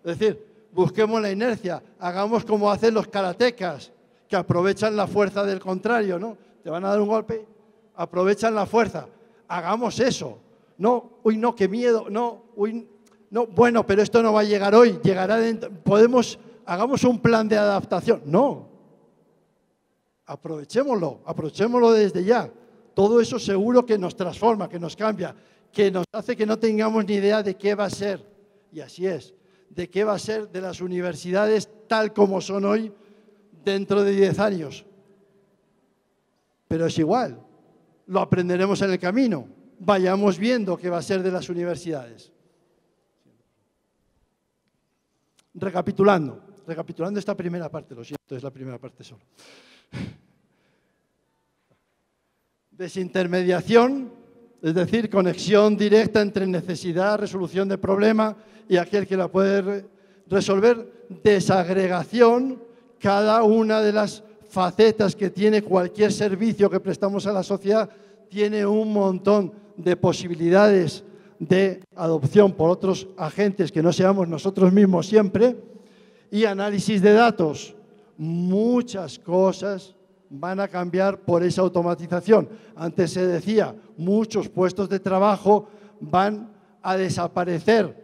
Es decir, busquemos la inercia, hagamos como hacen los karatecas, que aprovechan la fuerza del contrario, ¿no? Te van a dar un golpe, aprovechan la fuerza. Hagamos eso. No, uy, no, qué miedo, no, uy, no, bueno, pero esto no va a llegar hoy, llegará dentro, hagamos un plan de adaptación. No, aprovechémoslo desde ya. Todo eso seguro que nos transforma, que nos cambia, que nos hace que no tengamos ni idea de qué va a ser, y así es, de qué va a ser de las universidades tal como son hoy dentro de 10 años. Pero es igual, lo aprenderemos en el camino, vayamos viendo qué va a ser de las universidades. Recapitulando esta primera parte, lo siento, es la primera parte solo. Desintermediación, es decir, conexión directa entre necesidad, resolución de problema y aquel que la puede resolver. Desagregación, cada una de las facetas que tiene cualquier servicio que prestamos a la sociedad tiene un montón de posibilidades de adopción por otros agentes que no seamos nosotros mismos siempre. Y análisis de datos, muchas cosas van a cambiar por esa automatización. Antes se decía, muchos puestos de trabajo van a desaparecer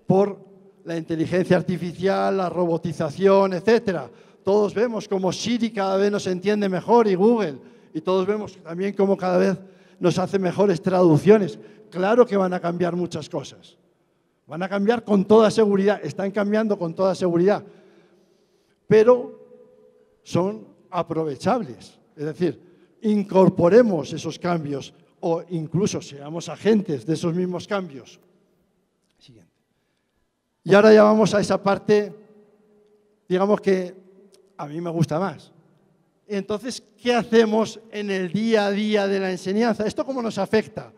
por la inteligencia artificial, la robotización, etcétera. Todos vemos como Siri cada vez nos entiende mejor y Google, y todos vemos también cómo cada vez nos hace mejores traducciones. Claro que van a cambiar muchas cosas. Van a cambiar con toda seguridad, están cambiando con toda seguridad, pero son aprovechables. Es decir, incorporemos esos cambios o incluso seamos agentes de esos mismos cambios. Siguiente. Y ahora ya vamos a esa parte, digamos que a mí me gusta más. Entonces, ¿qué hacemos en el día a día de la enseñanza? ¿Esto cómo nos afecta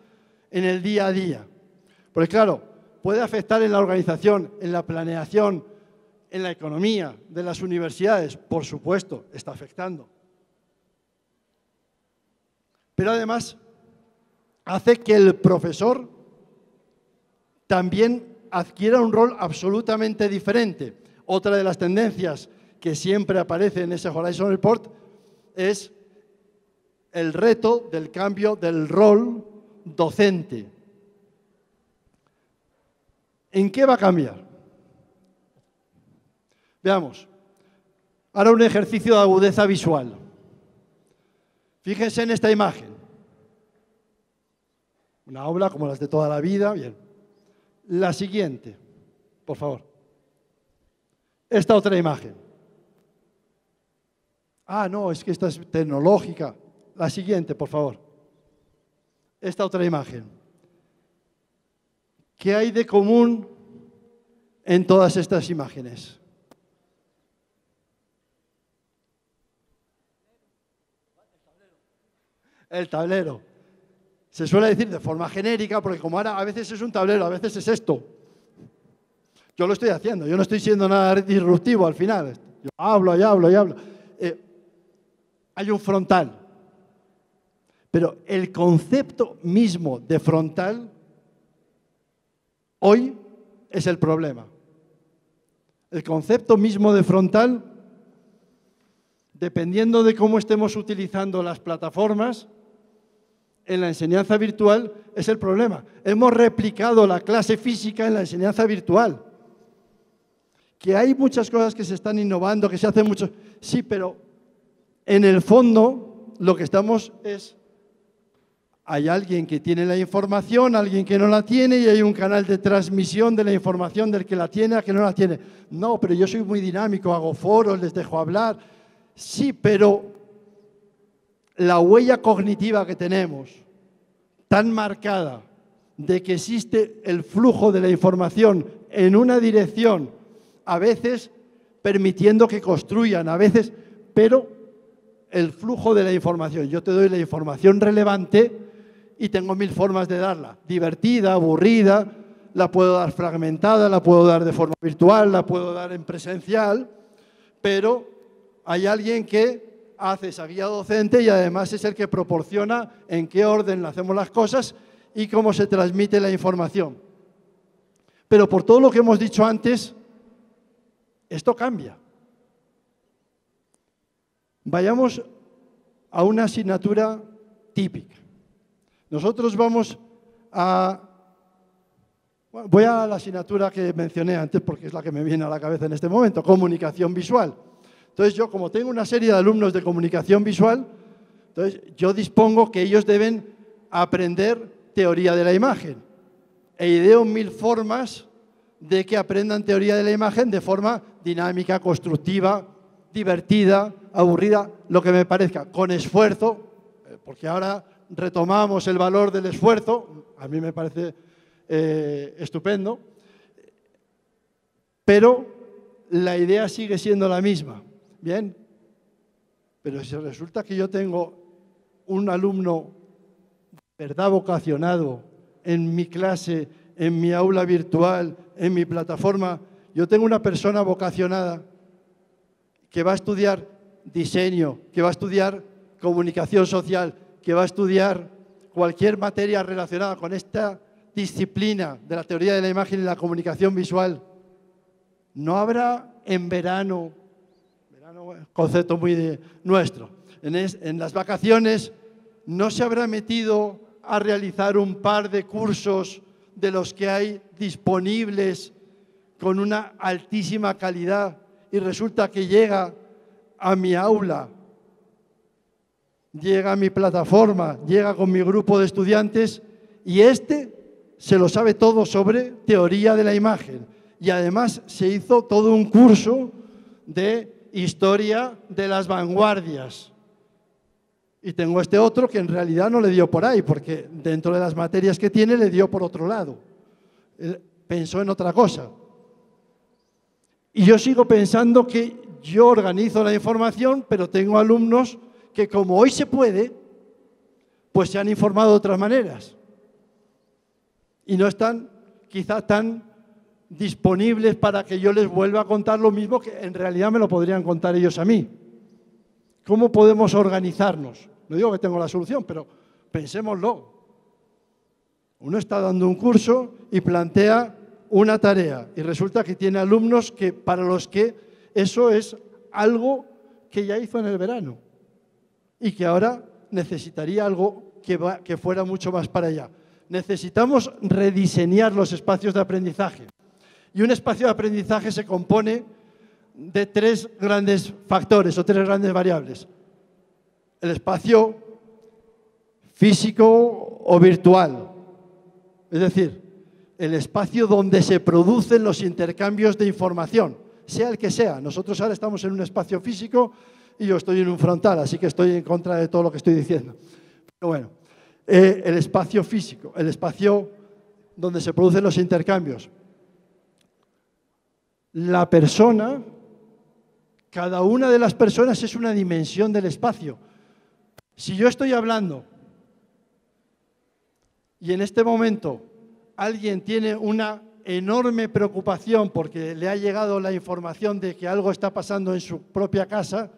en el día a día? Porque claro, puede afectar en la organización, en la planeación, en la economía de las universidades, por supuesto, está afectando. Pero además hace que el profesor también adquiera un rol absolutamente diferente. Otra de las tendencias que siempre aparece en ese Horizon Report es el reto del cambio del rol docente. ¿En qué va a cambiar? Veamos. Ahora un ejercicio de agudeza visual. Fíjense en esta imagen. Una aula como las de toda la vida. Bien. La siguiente, por favor. Esta otra imagen. No, es que esta es tecnológica. La siguiente, por favor. Esta otra imagen. ¿Qué hay de común en todas estas imágenes? El tablero. Se suele decir de forma genérica, porque como ahora a veces es un tablero, a veces es esto. Yo lo estoy haciendo, yo no estoy siendo nada disruptivo al final. Yo hablo y hablo y hablo. Hay un frontal. Pero el concepto mismo de frontal hoy es el problema. El concepto mismo de frontal, dependiendo de cómo estemos utilizando las plataformas, en la enseñanza virtual es el problema. Hemos replicado la clase física en la enseñanza virtual. Que hay muchas cosas que se están innovando, que se hacen mucho. Sí, pero en el fondo lo que estamos es, hay alguien que tiene la información, alguien que no la tiene y hay un canal de transmisión de la información del que la tiene a que no la tiene. No, pero yo soy muy dinámico, hago foros, les dejo hablar. Sí, pero la huella cognitiva que tenemos, tan marcada, de que existe el flujo de la información en una dirección, a veces permitiendo que construyan, a veces, pero el flujo de la información. Yo te doy la información relevante y tengo 1000 formas de darla. Divertida, aburrida, la puedo dar fragmentada, la puedo dar de forma virtual, la puedo dar en presencial, pero hay alguien que hace esa guía docente y además es el que proporciona en qué orden hacemos las cosas y cómo se transmite la información. Pero por todo lo que hemos dicho antes, esto cambia. Vayamos a una asignatura típica. Nosotros vamos a... Voy a la asignatura que mencioné antes porque es la que me viene a la cabeza en este momento, comunicación visual. Entonces yo, como tengo una serie de alumnos de comunicación visual, entonces yo dispongo que ellos deben aprender teoría de la imagen. E ideo 1000 formas de que aprendan teoría de la imagen de forma dinámica, constructiva, divertida, aburrida, lo que me parezca, con esfuerzo, porque ahora retomamos el valor del esfuerzo, a mí me parece estupendo, pero la idea sigue siendo la misma, ¿bien? Pero si resulta que yo tengo un alumno de verdad vocacionado en mi clase, en mi aula virtual, en mi plataforma, yo tengo una persona vocacionada que va a estudiar diseño, que va a estudiar comunicación social, que va a estudiar cualquier materia relacionada con esta disciplina de la teoría de la imagen y la comunicación visual. No habrá en verano concepto muy nuestro, en las vacaciones no se habrá metido a realizar un par de cursos de los que hay disponibles con una altísima calidad y resulta que llega a mi aula, llega a mi plataforma, llega con mi grupo de estudiantes y se lo sabe todo sobre teoría de la imagen y además se hizo todo un curso de historia de las vanguardias. Y tengo este otro que en realidad no le dio por ahí, porque dentro de las materias que tiene le dio por otro lado. Él pensó en otra cosa. Y yo sigo pensando que yo organizo la información, pero tengo alumnos que como hoy se puede, pues se han informado de otras maneras. Y no están quizá tan disponibles para que yo les vuelva a contar lo mismo que en realidad me lo podrían contar ellos a mí. ¿Cómo podemos organizarnos? No digo que tengo la solución, pero pensémoslo. Uno está dando un curso y plantea una tarea y resulta que tiene alumnos para los que eso es algo que ya hizo en el verano y que ahora necesitaría algo que fuera mucho más para allá. Necesitamos rediseñar los espacios de aprendizaje. Y un espacio de aprendizaje se compone de 3 grandes factores o 3 grandes variables. El espacio físico o virtual, es decir, el espacio donde se producen los intercambios de información, sea el que sea. Nosotros ahora estamos en un espacio físico y yo estoy en un frontal, así que estoy en contra de todo lo que estoy diciendo. Pero bueno, el espacio físico, el espacio donde se producen los intercambios. La persona, cada una de las personas es una dimensión del espacio. Si yo estoy hablando y en este momento alguien tiene una enorme preocupación porque le ha llegado la información de que algo está pasando en su propia casa,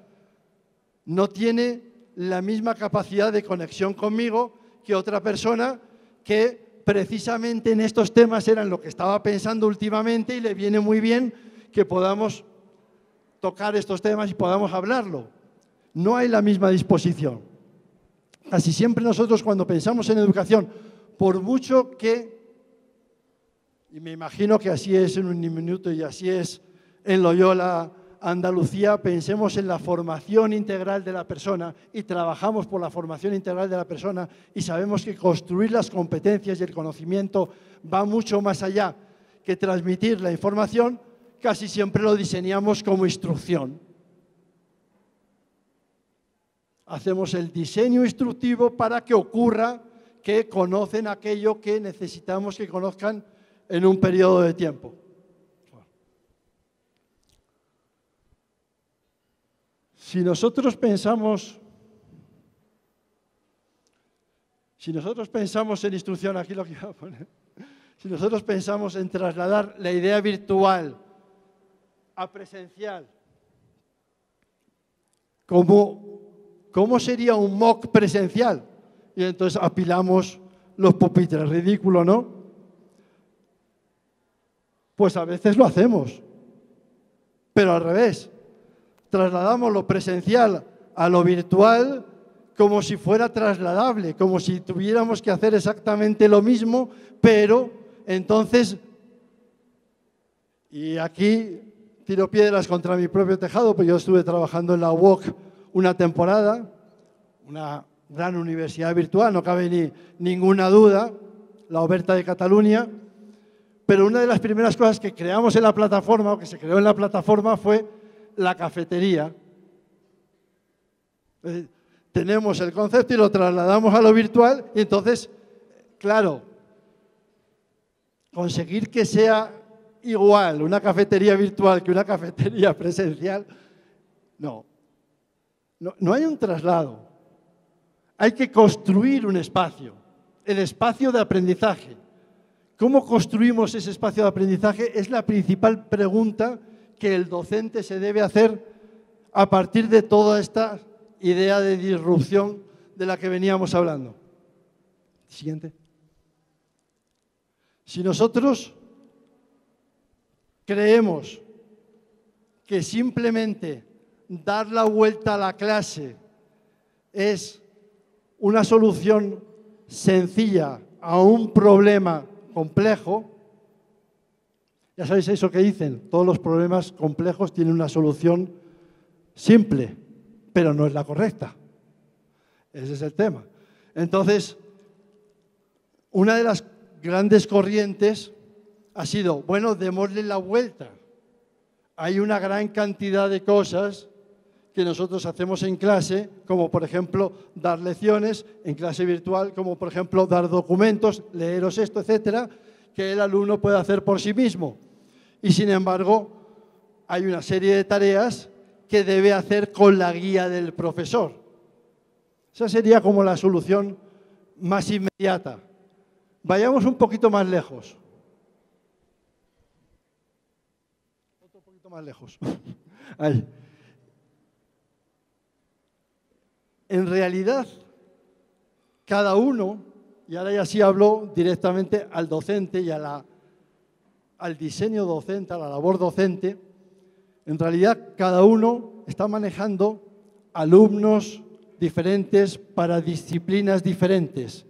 no tiene la misma capacidad de conexión conmigo que otra persona que precisamente en estos temas eran lo que estaba pensando últimamente y le viene muy bien que podamos tocar estos temas y podamos hablarlo. No hay la misma disposición. Casi siempre nosotros cuando pensamos en educación, por mucho que, y me imagino que así es en un minuto y así es en Loyola, Andalucía, pensemos en la formación integral de la persona y trabajamos por la formación integral de la persona y sabemos que construir las competencias y el conocimiento va mucho más allá que transmitir la información, casi siempre lo diseñamos como instrucción. Hacemos el diseño instructivo para que ocurra que conocen aquello que necesitamos que conozcan en un periodo de tiempo. Si nosotros pensamos en instrucción, aquí lo que iba a poner, si nosotros pensamos en trasladar la idea virtual a presencial, ¿cómo sería un mock presencial? Y entonces apilamos los pupitres, ridículo, ¿no? Pues a veces lo hacemos, pero al revés. Trasladamos lo presencial a lo virtual como si fuera trasladable, como si tuviéramos que hacer exactamente lo mismo, pero entonces, y aquí tiro piedras contra mi propio tejado, porque yo estuve trabajando en la UOC una temporada, una gran universidad virtual, no cabe ninguna duda, la Oberta de Cataluña, pero una de las primeras cosas que creamos en la plataforma, o que se creó en la plataforma, fue la cafetería. Tenemos el concepto y lo trasladamos a lo virtual y entonces, claro, conseguir que sea igual una cafetería virtual que una cafetería presencial, no hay un traslado. Hay que construir un espacio, el espacio de aprendizaje. ¿Cómo construimos ese espacio de aprendizaje? Es la principal pregunta que el docente se debe hacer a partir de toda esta idea de disrupción de la que veníamos hablando. Siguiente. Si nosotros creemos que simplemente dar la vuelta a la clase es una solución sencilla a un problema complejo, ya sabéis eso que dicen, todos los problemas complejos tienen una solución simple, pero no es la correcta. Ese es el tema. Entonces, una de las grandes corrientes ha sido, bueno, démosle la vuelta. Hay una gran cantidad de cosas que nosotros hacemos en clase, como por ejemplo dar lecciones en clase virtual, como por ejemplo dar documentos, leeros esto, etcétera, que el alumno puede hacer por sí mismo. Y sin embargo, hay una serie de tareas que debe hacer con la guía del profesor. Esa sería como la solución más inmediata. Vayamos un poquito más lejos. Otro poquito más lejos. Ahí. En realidad, cada uno, y ahora ya sí hablo directamente al docente y al diseño docente, a la labor docente, en realidad cada uno está manejando alumnos diferentes para disciplinas diferentes.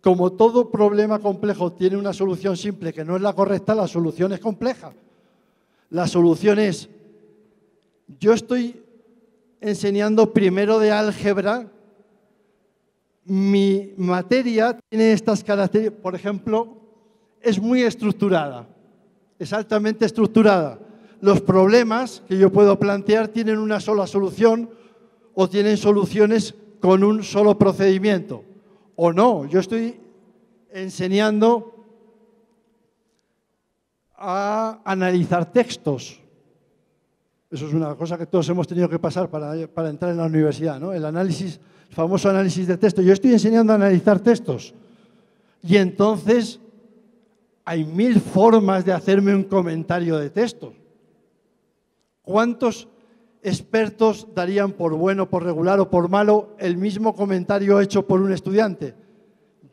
Como todo problema complejo tiene una solución simple que no es la correcta, la solución es compleja. La solución es, yo estoy enseñando primero de álgebra, mi materia tiene estas características, por ejemplo, es muy estructurada, es altamente estructurada. Los problemas que yo puedo plantear tienen una sola solución o tienen soluciones con un solo procedimiento. O no, yo estoy enseñando a analizar textos. Eso es una cosa que todos hemos tenido que pasar para entrar en la universidad, ¿no? El análisis, el famoso análisis de texto. Yo estoy enseñando a analizar textos. Y entonces hay 1000 formas de hacerme un comentario de texto. ¿Cuántos expertos darían por bueno, por regular o por malo el mismo comentario hecho por un estudiante?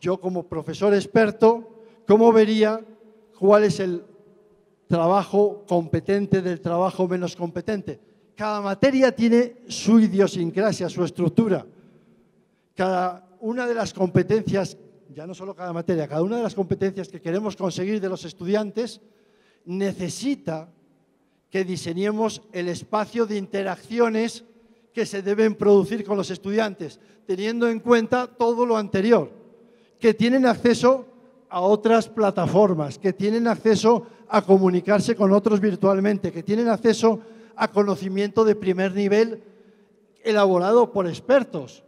Yo como profesor experto, ¿cómo vería cuál es el trabajo competente del trabajo menos competente? Cada materia tiene su idiosincrasia, su estructura. Cada una de las competencias, ya no solo cada materia, cada una de las competencias que queremos conseguir de los estudiantes necesita que diseñemos el espacio de interacciones que se deben producir con los estudiantes, teniendo en cuenta todo lo anterior, que tienen acceso a otras plataformas, que tienen acceso a comunicarse con otros virtualmente, que tienen acceso a conocimiento de primer nivel elaborado por expertos.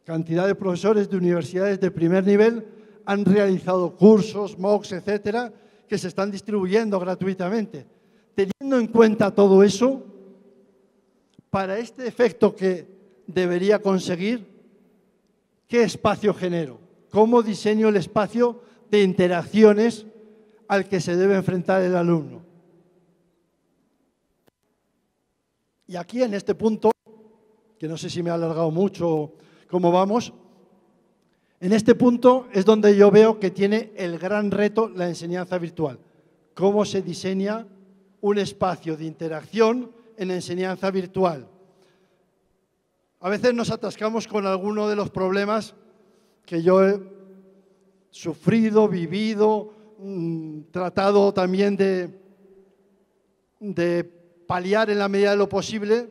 Cantidad de profesores de universidades de primer nivel han realizado cursos, MOOCs, etcétera, que se están distribuyendo gratuitamente. Teniendo en cuenta todo eso, para este efecto que debería conseguir, ¿qué espacio genero? ¿Cómo diseño el espacio de interacciones al que se debe enfrentar el alumno? Y aquí, en este punto, que no sé si me ha alargado mucho cómo vamos, en este punto es donde yo veo que tiene el gran reto la enseñanza virtual. ¿Cómo se diseña un espacio de interacción en enseñanza virtual? A veces nos atascamos con alguno de los problemas que yo he sufrido, vivido, tratado también de paliar en la medida de lo posible,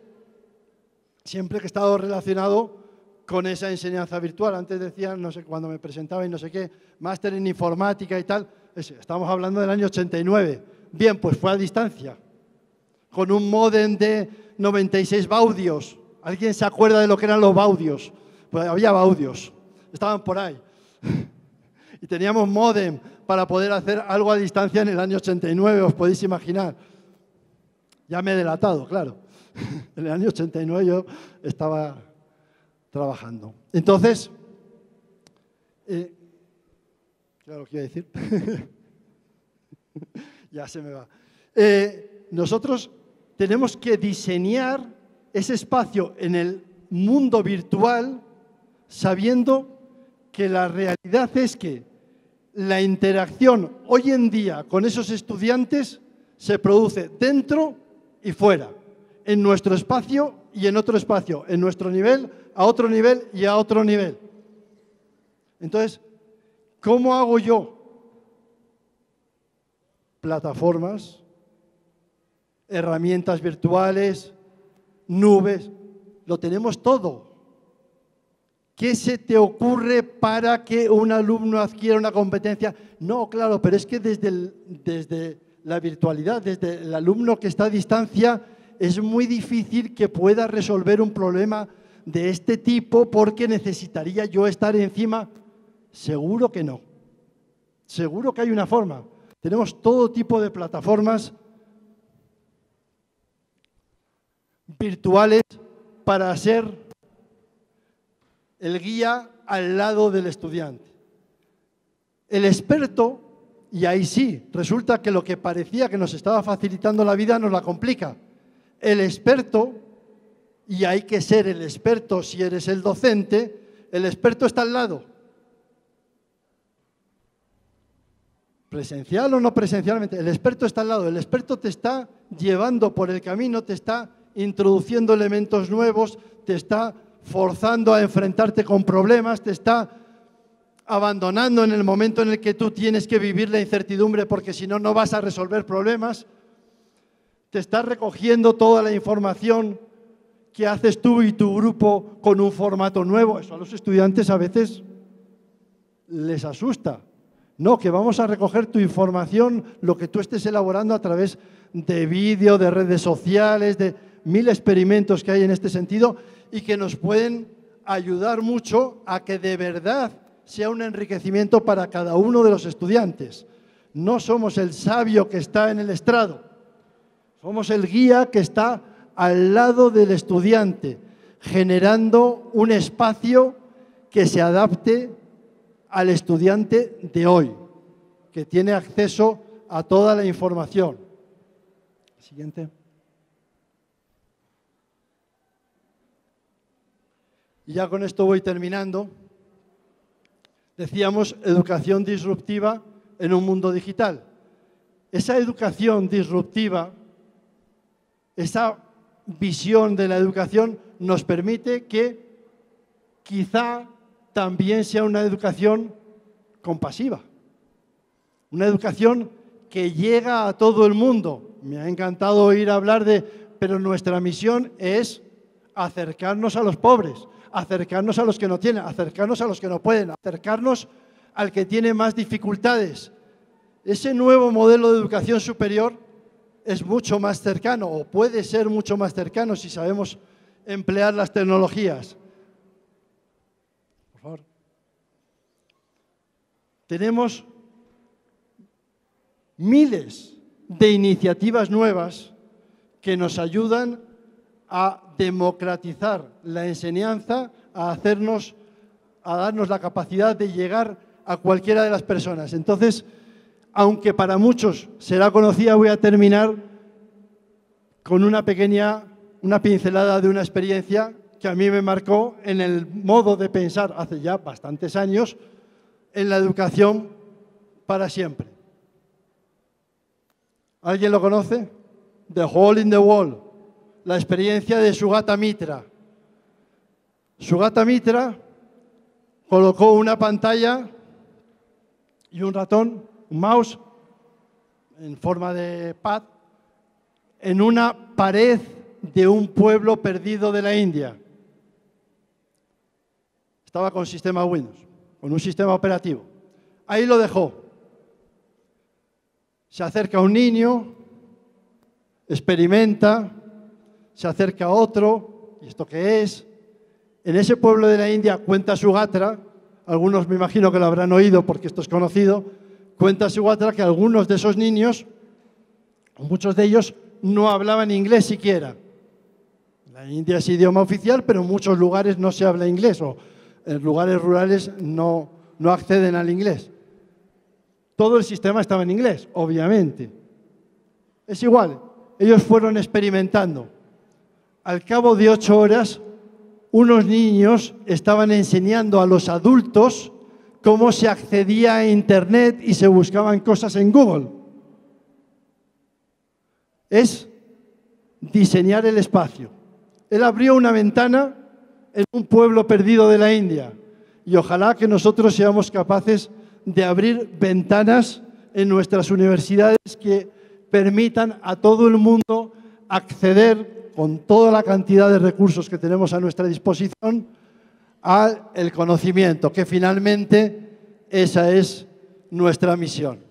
siempre que he estado relacionado con esa enseñanza virtual. Antes decían, no sé, cuando me presentaba y no sé qué, máster en informática y tal, estamos hablando del año 89. Bien, pues fue a distancia, con un módem de 96 baudios. ¿Alguien se acuerda de lo que eran los baudios? Pues había baudios, estaban por ahí. Y teníamos módem para poder hacer algo a distancia en el año 89, os podéis imaginar. Ya me he delatado, claro. En el año 89 yo estaba trabajando. Entonces, claro, ¿qué iba a decir? Ya se me va. Nosotros tenemos que diseñar ese espacio en el mundo virtual sabiendo que la realidad es que la interacción hoy en día con esos estudiantes se produce dentro y fuera, en nuestro espacio y en otro espacio, en nuestro nivel, a otro nivel y a otro nivel. Entonces, ¿cómo hago yo? Plataformas, herramientas virtuales, nubes, lo tenemos todo. ¿Qué se te ocurre para que un alumno adquiera una competencia? No, claro, pero es que desde la virtualidad, desde el alumno que está a distancia, es muy difícil que pueda resolver un problema de este tipo porque necesitaría yo estar encima. Seguro que no. Seguro que hay una forma. Tenemos todo tipo de plataformas virtuales para ser el guía al lado del estudiante. El experto, y ahí sí, resulta que lo que parecía que nos estaba facilitando la vida nos la complica. El experto, y hay que ser el experto si eres el docente, el experto está al lado. Presencial o no presencialmente, el experto está al lado. El experto te está llevando por el camino, te está introduciendo elementos nuevos, te está forzando a enfrentarte con problemas, te está abandonando en el momento en el que tú tienes que vivir la incertidumbre porque si no, no vas a resolver problemas. Te está recogiendo toda la información que haces tú y tu grupo con un formato nuevo. Eso a los estudiantes a veces les asusta. No, que vamos a recoger tu información, lo que tú estés elaborando a través de vídeo, de redes sociales, de 1000 experimentos que hay en este sentido y que nos pueden ayudar mucho a que de verdad sea un enriquecimiento para cada uno de los estudiantes. No somos el sabio que está en el estrado, somos el guía que está al lado del estudiante, generando un espacio que se adapte al estudiante de hoy, que tiene acceso a toda la información. Siguiente. Y ya con esto voy terminando. Decíamos educación disruptiva en un mundo digital. Esa educación disruptiva, esa visión de la educación nos permite que quizá también sea una educación compasiva, una educación que llega a todo el mundo. Me ha encantado oír hablar pero nuestra misión es acercarnos a los pobres, acercarnos a los que no tienen, acercarnos a los que no pueden, acercarnos al que tiene más dificultades. Ese nuevo modelo de educación superior es mucho más cercano, o puede ser mucho más cercano si sabemos emplear las tecnologías. Por favor. Tenemos miles de iniciativas nuevas que nos ayudan a democratizar la enseñanza, a darnos la capacidad de llegar a cualquiera de las personas. Entonces, aunque para muchos será conocida, voy a terminar con una pincelada de una experiencia que a mí me marcó en el modo de pensar hace ya bastantes años en la educación para siempre. ¿Alguien lo conoce? The Hole in the Wall, la experiencia de Sugata Mitra. Sugata Mitra colocó una pantalla y un ratón, un mouse, en forma de pad, en una pared de un pueblo perdido de la India. Estaba con sistema Windows, con un sistema operativo. Ahí lo dejó. Se acerca un niño, experimenta, se acerca a otro, ¿y esto qué es? En ese pueblo de la India, cuenta Sugata, algunos me imagino que lo habrán oído porque esto es conocido, cuenta Sugata que algunos de esos niños, muchos de ellos, no hablaban inglés siquiera. La India es idioma oficial, pero en muchos lugares no se habla inglés, o en lugares rurales no acceden al inglés. Todo el sistema estaba en inglés, obviamente. Es igual, ellos fueron experimentando. Al cabo de 8 horas, unos niños estaban enseñando a los adultos cómo se accedía a Internet y se buscaban cosas en Google. Es diseñar el espacio. Él abrió una ventana en un pueblo perdido de la India y ojalá que nosotros seamos capaces de abrir ventanas en nuestras universidades que permitan a todo el mundo acceder con toda la cantidad de recursos que tenemos a nuestra disposición al conocimiento, que finalmente esa es nuestra misión.